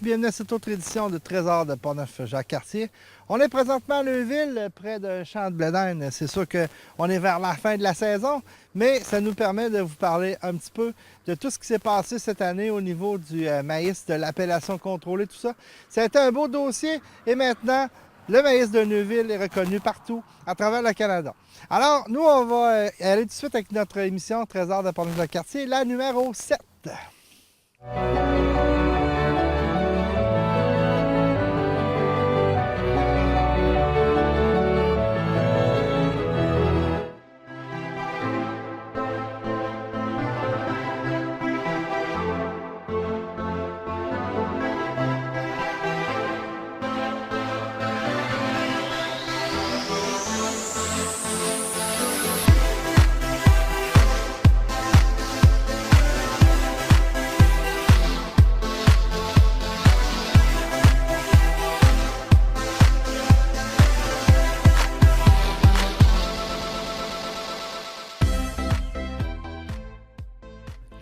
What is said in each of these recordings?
tous, bienvenue à cette autre édition de Trésor de Portneuf-Jacques-Cartier. On est présentement à Neuville, près d'un champ de blé d'Inde. C'est sûr qu'on est vers la fin de la saison, mais ça nous permet de vous parler un petit peu de tout ce qui s'est passé cette année au niveau du maïs, de l'appellation contrôlée, tout ça. Ça a été un beau dossier et maintenant, le maïs de Neuville est reconnu partout à travers le Canada. Alors, nous, on va aller tout de suite avec notre émission Trésor de Portneuf-Jacques-Cartier, la numéro 7.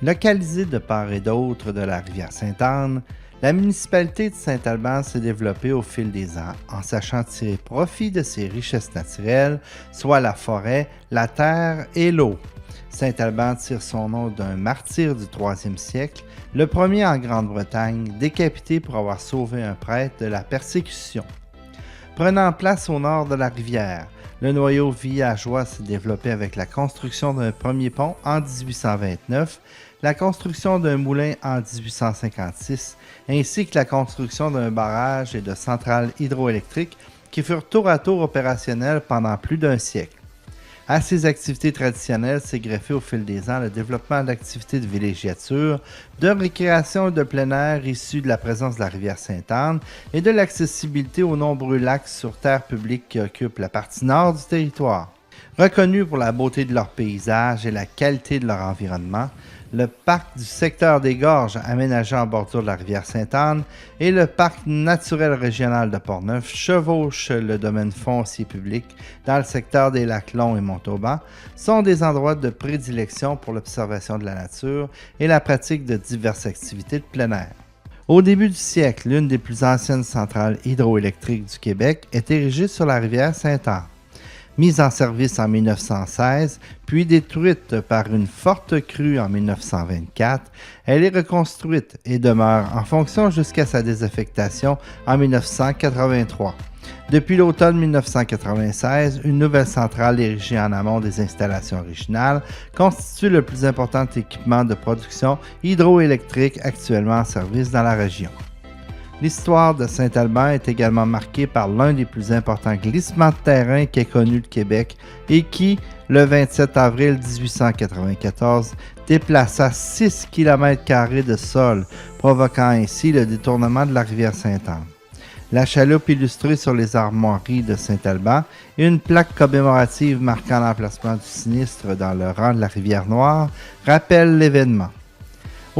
Localisée de part et d'autre de la rivière Sainte-Anne, la municipalité de Saint-Alban s'est développée au fil des ans en sachant tirer profit de ses richesses naturelles, soit la forêt, la terre et l'eau. Saint-Alban tire son nom d'un martyr du 3e siècle, le premier en Grande-Bretagne, décapité pour avoir sauvé un prêtre de la persécution. Prenant place au nord de la rivière, le noyau villageois s'est développé avec la construction d'un premier pont en 1829, la construction d'un moulin en 1856, ainsi que la construction d'un barrage et de centrales hydroélectriques qui furent tour à tour opérationnelles pendant plus d'un siècle. À ces activités traditionnelles s'est greffé au fil des ans le développement d'activités de villégiature, de récréation et de plein air issues de la présence de la rivière Sainte-Anne et de l'accessibilité aux nombreux lacs sur terre publique qui occupent la partie nord du territoire. Reconnus pour la beauté de leur paysage et la qualité de leur environnement, le parc du secteur des Gorges aménagé en bordure de la rivière Sainte-Anne et le parc naturel régional de Portneuf chevauchent le domaine foncier public dans le secteur des lacs Longs et Montauban, sont des endroits de prédilection pour l'observation de la nature et la pratique de diverses activités de plein air. Au début du siècle, l'une des plus anciennes centrales hydroélectriques du Québec est érigée sur la rivière Sainte-Anne. Mise en service en 1916, puis détruite par une forte crue en 1924, elle est reconstruite et demeure en fonction jusqu'à sa désaffectation en 1983. Depuis l'automne 1996, une nouvelle centrale érigée en amont des installations originales constitue le plus important équipement de production hydroélectrique actuellement en service dans la région. L'histoire de Saint-Alban est également marquée par l'un des plus importants glissements de terrain qu'ait connu le Québec et qui, le 27 avril 1894, déplaça 6 km² de sol, provoquant ainsi le détournement de la rivière Sainte-Anne. La chaloupe illustrée sur les armoiries de Saint-Alban et une plaque commémorative marquant l'emplacement du sinistre dans le rang de la rivière Noire rappellent l'événement.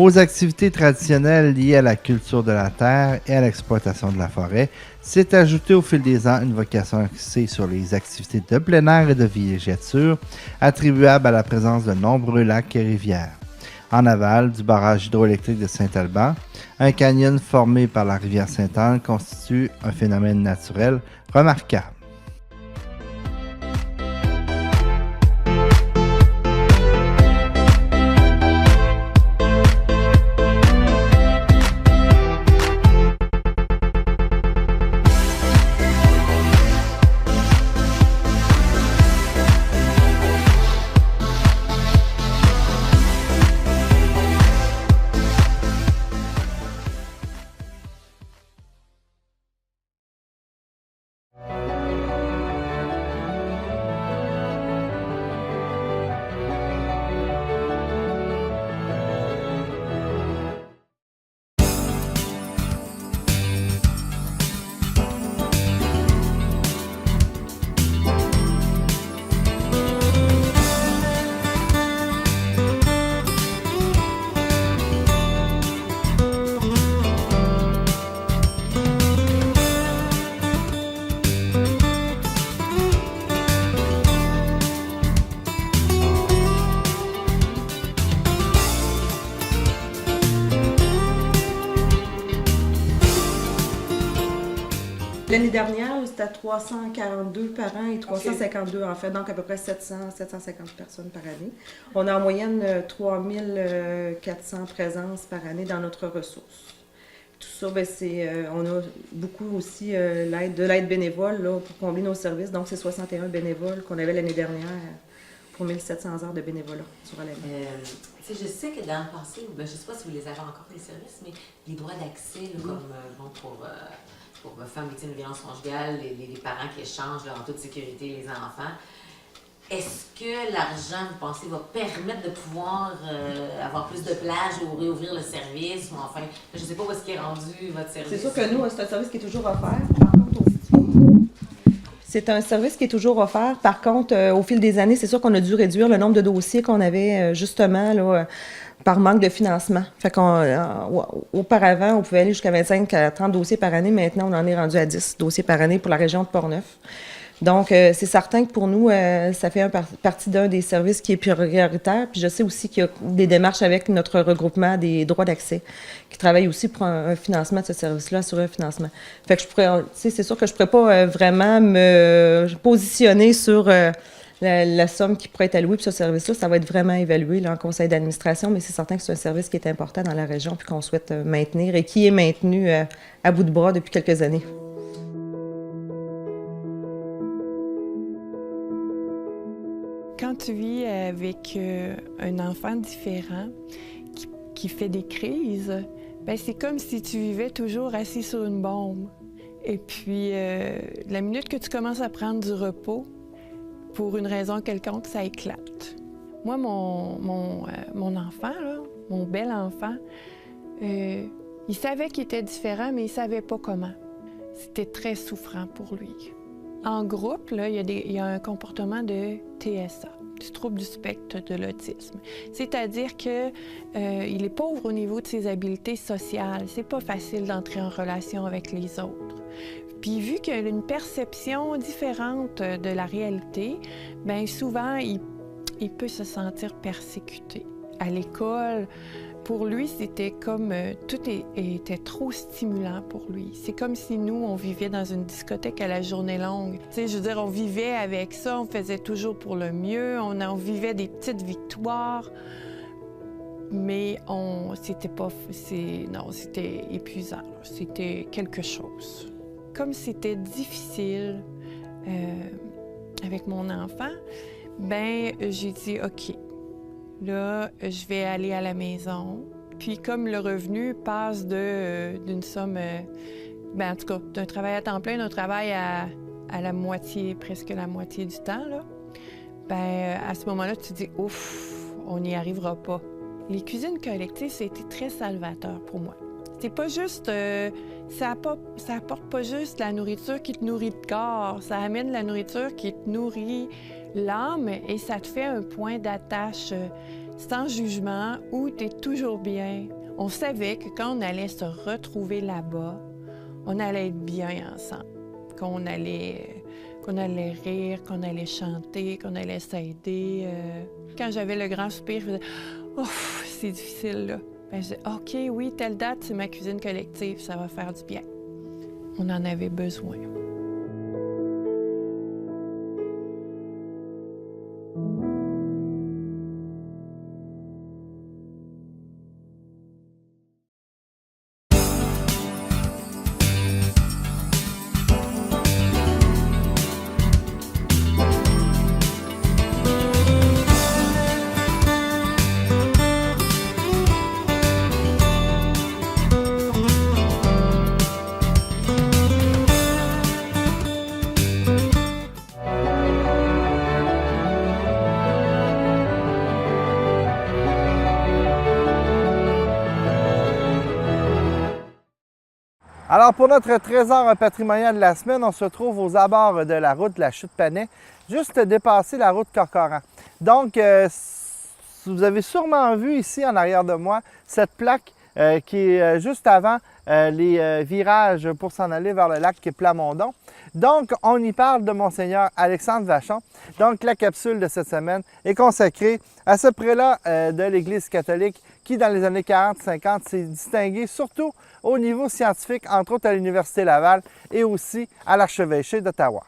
Aux activités traditionnelles liées à la culture de la terre et à l'exploitation de la forêt, s'est ajoutée au fil des ans une vocation axée sur les activités de plein air et de villégiature, attribuables à la présence de nombreux lacs et rivières. En aval du barrage hydroélectrique de Saint-Alban, un canyon formé par la rivière Sainte-Anne constitue un phénomène naturel remarquable. L'année dernière, c'était 342 par an et 352 en fait, donc à peu près 750 personnes par année. On a en moyenne 3400 présences par année dans notre ressource. Tout ça, on a beaucoup aussi de l'aide bénévole là, pour combler nos services. Donc, c'est 61 bénévoles qu'on avait l'année dernière pour 1700 heures de bénévolat sur l'année. Je sais que dans le passé, je ne sais pas si vous les avez encore, les services, mais les droits d'accès, comme pour femmes victimes de violences conjugales, les parents qui échangent en toute sécurité les enfants. Est-ce que l'argent, vous pensez, va permettre de pouvoir avoir plus de plages ou réouvrir le service? Ou enfin, je ne sais pas où est-ce qu'est rendu votre service. C'est sûr que nous, c'est un service qui est toujours offert. Par contre, c'est un service qui est toujours offert. Par contre, au fil des années, c'est sûr qu'on a dû réduire le nombre de dossiers qu'on avait justement là, par manque de financement. Fait qu'auparavant, on pouvait aller jusqu'à 25 à 30 dossiers par année. Maintenant, on en est rendu à 10 dossiers par année pour la région de Portneuf. Donc, c'est certain que pour nous, ça fait partie d'un des services qui est prioritaire. Puis je sais aussi qu'il y a des démarches avec notre regroupement des droits d'accès qui travaille aussi pour un financement de ce service-là, sur un financement. Fait que c'est sûr que je ne pourrais pas vraiment me positionner sur la somme qui pourrait être allouée pour ce service-là. Ça va être vraiment évalué là, en conseil d'administration, mais c'est certain que c'est un service qui est important dans la région puis qu'on souhaite maintenir et qui est maintenu à bout de bras depuis quelques années. Quand tu vis avec un enfant différent qui fait des crises, ben c'est comme si tu vivais toujours assis sur une bombe. Et puis, la minute que tu commences à prendre du repos, pour une raison quelconque, ça éclate. Moi, mon enfant, là, mon bel enfant, il savait qu'il était différent, mais il ne savait pas comment. C'était très souffrant pour lui. En groupe, là, il y a un comportement de TSA, du trouble du spectre de l'autisme. C'est-à-dire qu'il est pauvre au niveau de ses habiletés sociales. C'est pas facile d'entrer en relation avec les autres. Puis vu qu'il a une perception différente de la réalité, bien souvent, il peut se sentir persécuté. À l'école, pour lui, c'était comme tout était trop stimulant pour lui. C'est comme si nous, on vivait dans une discothèque à la journée longue. Tu sais, je veux dire, on vivait avec ça, on faisait toujours pour le mieux, on vivait des petites victoires, mais c'était épuisant, c'était quelque chose. Comme c'était difficile avec mon enfant, ben j'ai dit, OK, là, je vais aller à la maison. Puis comme le revenu passe d'une somme, en tout cas, d'un travail à temps plein, d'un travail à la moitié, presque la moitié du temps, là, ben à ce moment-là, tu te dis, ouf, on n'y arrivera pas. Les cuisines collectives, ça a été très salvateur pour moi. C'est pas juste, ça apporte pas juste la nourriture qui te nourrit le corps, ça amène la nourriture qui te nourrit l'âme et ça te fait un point d'attache sans jugement où tu es toujours bien. On savait que quand on allait se retrouver là-bas, on allait être bien ensemble, qu'on allait rire, qu'on allait chanter, qu'on allait s'aider. Quand j'avais le grand soupir, je faisais « Ouf, c'est difficile là ». Ben, je disais « OK, oui, telle date, c'est ma cuisine collective, ça va faire du bien ». On en avait besoin. Alors, pour notre trésor patrimonial de la semaine, on se trouve aux abords de la route de la Chute-Panay, juste dépassé la route Corcoran. Donc, vous avez sûrement vu ici en arrière de moi cette plaque qui est juste avant les virages pour s'en aller vers le lac Plamondon. Donc, on y parle de Monseigneur Alexandre Vachon. Donc, la capsule de cette semaine est consacrée à ce prélat de l'Église catholique qui, dans les années 40-50, s'est distingué surtout au niveau scientifique, entre autres à l'Université Laval et aussi à l'Archevêché d'Ottawa.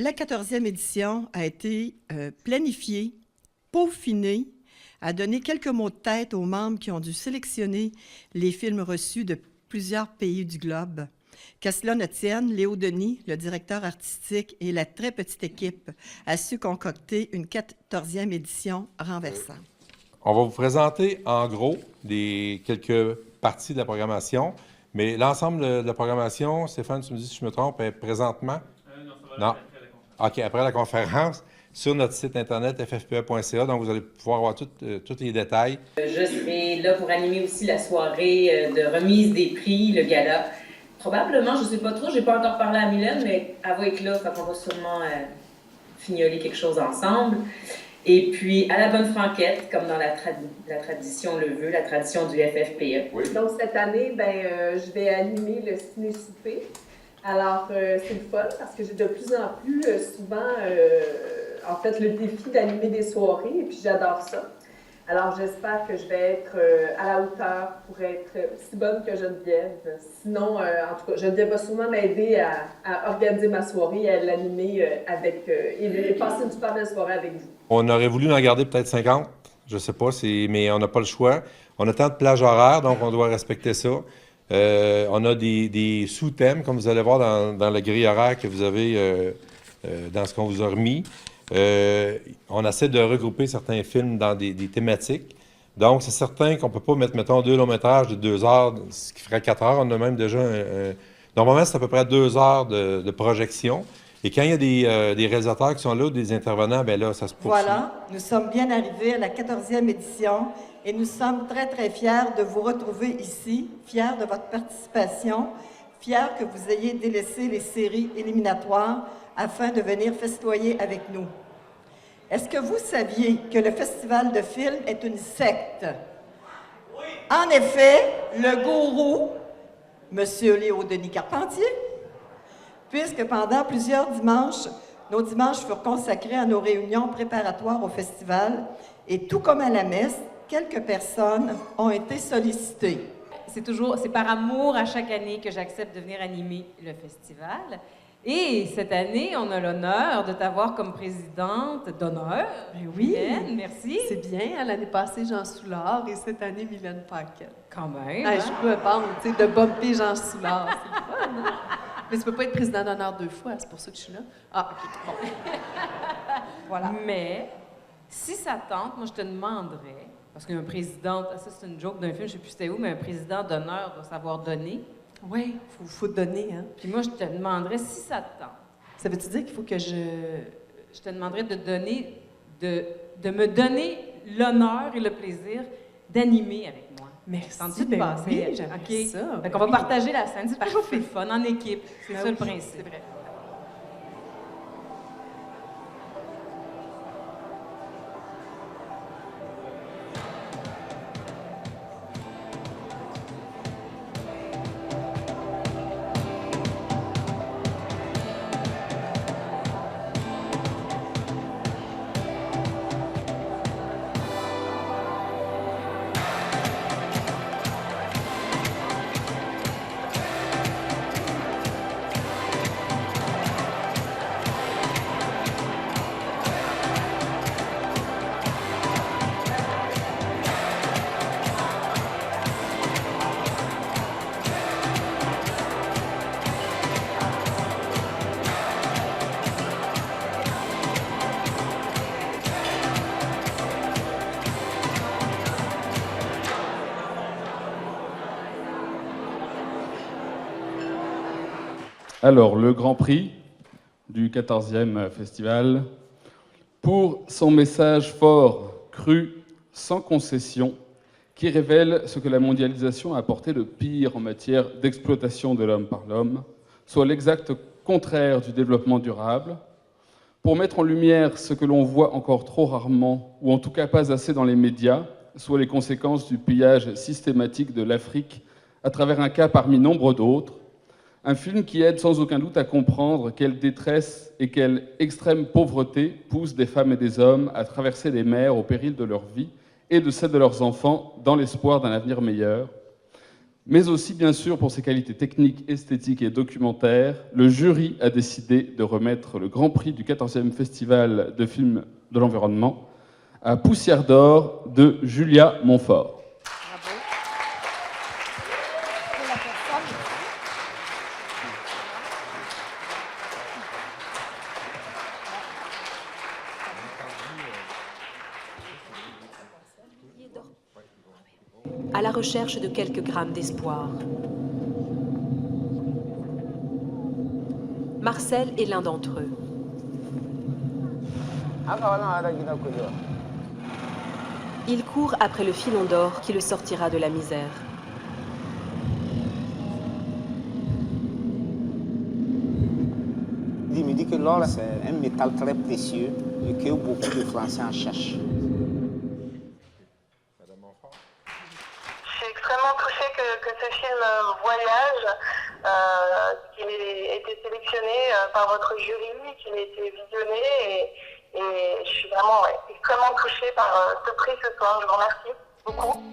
La 14e édition a été planifiée, peaufinée, a donné quelques mots de tête aux membres qui ont dû sélectionner les films reçus de plusieurs pays du globe. Qu'à cela ne tienne, Léo Denis, le directeur artistique, et la très petite équipe a su concocter une 14e édition renversante. On va vous présenter en gros quelques parties de la programmation, mais l'ensemble de la programmation, Stéphane, tu me dis si je me trompe, est présentement? Non. OK, après la conférence, sur notre site internet ffpe.ca, donc vous allez pouvoir avoir tous les détails. Je serai là pour animer aussi la soirée de remise des prix, le gala. Probablement, je ne sais pas trop, je n'ai pas encore parlé à Mylène, mais elle va être là, fait qu'on va sûrement fignoler quelque chose ensemble. Et puis, à la bonne franquette, comme dans la tradition le veut, la tradition du FFPE. Oui. Donc, cette année, je vais animer le ciné-souper. Alors, c'est le fun parce que j'ai de plus en plus souvent, en fait, le défi d'animer des soirées et puis j'adore ça. Alors, j'espère que je vais être à la hauteur pour être aussi bonne que Geneviève. Sinon, en tout cas, Geneviève va sûrement m'aider à organiser ma soirée et à l'animer et passer une super belle soirée avec vous. On aurait voulu en garder peut-être 50, je ne sais pas, mais on n'a pas le choix. On a tant de plages horaires, donc on doit respecter ça. On a des sous-thèmes, comme vous allez voir dans la grille horaire que vous avez dans ce qu'on vous a remis. On essaie de regrouper certains films dans des thématiques. Donc, c'est certain qu'on ne peut pas mettre, mettons, 2 longs métrages de 2 heures, ce qui ferait 4 heures. On a même déjà normalement, c'est à peu près 2 heures de projection. Et quand il y a des réalisateurs qui sont là, des intervenants, bien là, ça se poursuit. Voilà, nous sommes bien arrivés à la 14e édition et nous sommes très, très fiers de vous retrouver ici, fiers de votre participation, fiers que vous ayez délaissé les séries éliminatoires afin de venir festoyer avec nous. Est-ce que vous saviez que le Festival de films est une secte? Oui. En effet, le gourou, M. Léo Denis Carpentier, puisque pendant plusieurs dimanches, nos dimanches furent consacrés à nos réunions préparatoires au festival, et tout comme à la messe, quelques personnes ont été sollicitées. C'est par amour à chaque année que j'accepte de venir animer le festival. Et cette année, on a l'honneur de t'avoir comme présidente d'honneur. Oui, Mylène, merci. C'est bien. L'année passée, Jean Soulard et cette année, Mylène Paquette. Quand même. Je peux me prendre, de bumper Jean Soulard. C'est le fun, hein? Mais tu peux pas être président d'honneur 2 fois, c'est pour ça que je suis là. Ah, OK, bon. Voilà. Mais, si ça tente, moi, je te demanderais, parce qu'un président, ça c'est une joke d'un film, je sais plus c'était où, mais un président d'honneur doit savoir donner. Oui, faut donner, hein. Puis moi, je te demanderais si ça te tente. Ça veut-tu dire qu'il faut que Je te demanderais de me donner l'honneur et le plaisir d'animer avec moi. Merci. Tente-tu de passer? Oui, j'aimerais OK. ça. Fait qu'on va partager la scène. C'est toujours plus fun, en équipe. C'est ça le principe. C'est vrai. Alors, le Grand Prix du 14e festival, pour son message fort, cru, sans concession, qui révèle ce que la mondialisation a apporté de pire en matière d'exploitation de l'homme par l'homme, soit l'exact contraire du développement durable, pour mettre en lumière ce que l'on voit encore trop rarement, ou en tout cas pas assez dans les médias, soit les conséquences du pillage systématique de l'Afrique à travers un cas parmi nombre d'autres. Un film qui aide sans aucun doute à comprendre quelle détresse et quelle extrême pauvreté poussent des femmes et des hommes à traverser les mers au péril de leur vie et de celle de leurs enfants dans l'espoir d'un avenir meilleur. mais aussi bien sûr pour ses qualités techniques, esthétiques et documentaires, le jury a décidé de remettre le Grand Prix du 14e Festival de films de l'environnement à Poussière d'or de Julia Montfort. À la recherche de quelques grammes d'espoir. Marcel est l'un d'entre eux. Il court après le filon d'or qui le sortira de la misère. Il me dit que l'or, c'est un métal très précieux et que beaucoup de Français en cherchent. Je suis extrêmement touchée que ce film voyage, qu'il ait été sélectionné par votre jury, qu'il ait été visionné et je suis vraiment extrêmement touchée par ce prix ce soir. Je vous remercie beaucoup.